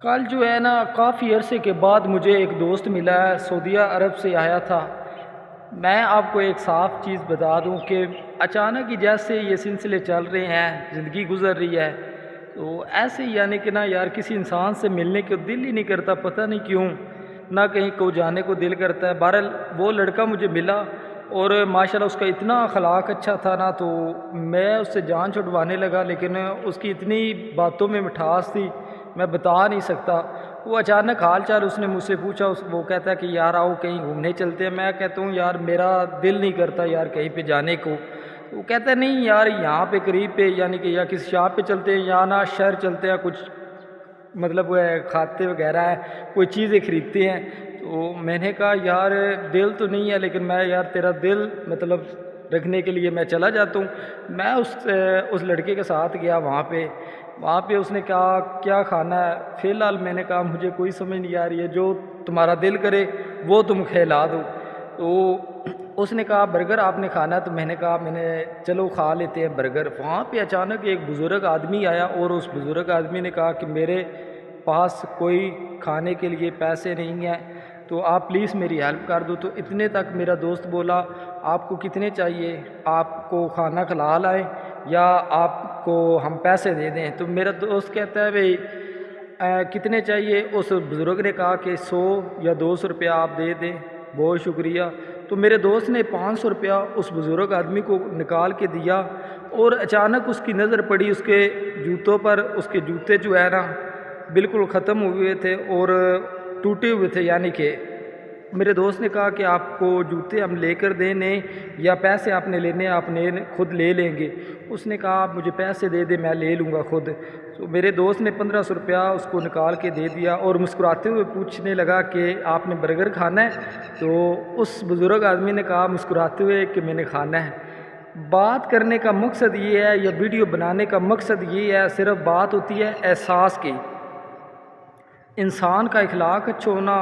کل جو ہے نا کافی عرصے کے بعد مجھے ایک دوست ملا ہے، سعودیہ عرب سے آیا تھا۔ میں آپ کو ایک صاف چیز بتا دوں کہ اچانک ہی جیسے یہ سلسلے چل رہے ہیں، زندگی گزر رہی ہے، تو ایسے ہی یعنی کہ نا یار کسی انسان سے ملنے کو دل ہی نہیں کرتا، پتہ نہیں کیوں، نہ کہیں کو جانے کو دل کرتا ہے۔ بہرحال وہ لڑکا مجھے ملا اور ماشاءاللہ اس کا اتنا اخلاق اچھا تھا نا، تو میں اس سے جان چھڑوانے لگا، لیکن اس کی اتنی باتوں میں مٹھاس تھی میں بتا نہیں سکتا۔ وہ اچانک حال چال اس نے مجھ سے پوچھا، وہ کہتا ہے کہ یار آؤ کہیں گھومنے چلتے ہیں۔ میں کہتا ہوں یار میرا دل نہیں کرتا یار کہیں پہ جانے کو۔ وہ کہتا ہے نہیں یار یہاں پہ قریب پہ یعنی کہ یا کسی شاپ پہ چلتے ہیں یا نا شہر چلتے ہیں، کچھ مطلب وہ کھاتے وغیرہ ہے، کوئی چیزیں خریدتے ہیں۔ تو میں نے کہا یار دل تو نہیں ہے، لیکن میں یار تیرا دل مطلب رکھنے کے لیے میں چلا جاتا ہوں۔ میں اس لڑکے کے ساتھ گیا وہاں پہ اس نے کہا کیا کھانا ہے؟ فی الحال میں نے کہا مجھے کوئی سمجھ نہیں آ رہی ہے، جو تمہارا دل کرے وہ تم کھلا دو۔ تو اس نے کہا برگر آپ نے کھانا ہے؟ تو میں نے کہا چلو کھا لیتے ہیں برگر۔ وہاں پہ اچانک ایک بزرگ آدمی آیا اور اس بزرگ آدمی نے کہا کہ میرے پاس کوئی کھانے کے لیے پیسے نہیں ہیں، تو آپ پلیز میری ہیلپ کر دو۔ تو اتنے تک میرا دوست بولا آپ کو کتنے چاہیے، آپ کو کھانا کھلا لائیں یا آپ کو ہم پیسے دے دیں؟ تو میرا دوست کہتا ہے بھئی کتنے چاہیے؟ اس بزرگ نے کہا کہ 100 یا 200 روپیہ آپ دے دیں، بہت شکریہ۔ تو میرے دوست نے 500 روپیہ اس بزرگ آدمی کو نکال کے دیا، اور اچانک اس کی نظر پڑی اس کے جوتوں پر۔ اس کے جوتے جو ہے نا بالکل ختم ہوئے تھے اور ٹوٹے ہوئے تھے، یعنی کہ میرے دوست نے کہا کہ آپ کو جوتے ہم لے کر دینے یا پیسے آپ نے لینے آپ نے خود لے لیں گے؟ اس نے کہا آپ مجھے پیسے دے دیں میں لے لوں گا خود۔ تو میرے دوست نے 1500 روپیہ اس کو نکال کے دے دیا اور مسکراتے ہوئے پوچھنے لگا کہ آپ نے برگر کھانا ہے؟ تو اس بزرگ آدمی نے کہا مسکراتے ہوئے کہ میں نے کھانا ہے۔ بات کرنے کا مقصد یہ ہے یا ویڈیو بنانے کا مقصد یہ ہے، صرف بات ہوتی ہے احساس کی۔ انسان کا اخلاق اچھا ہونا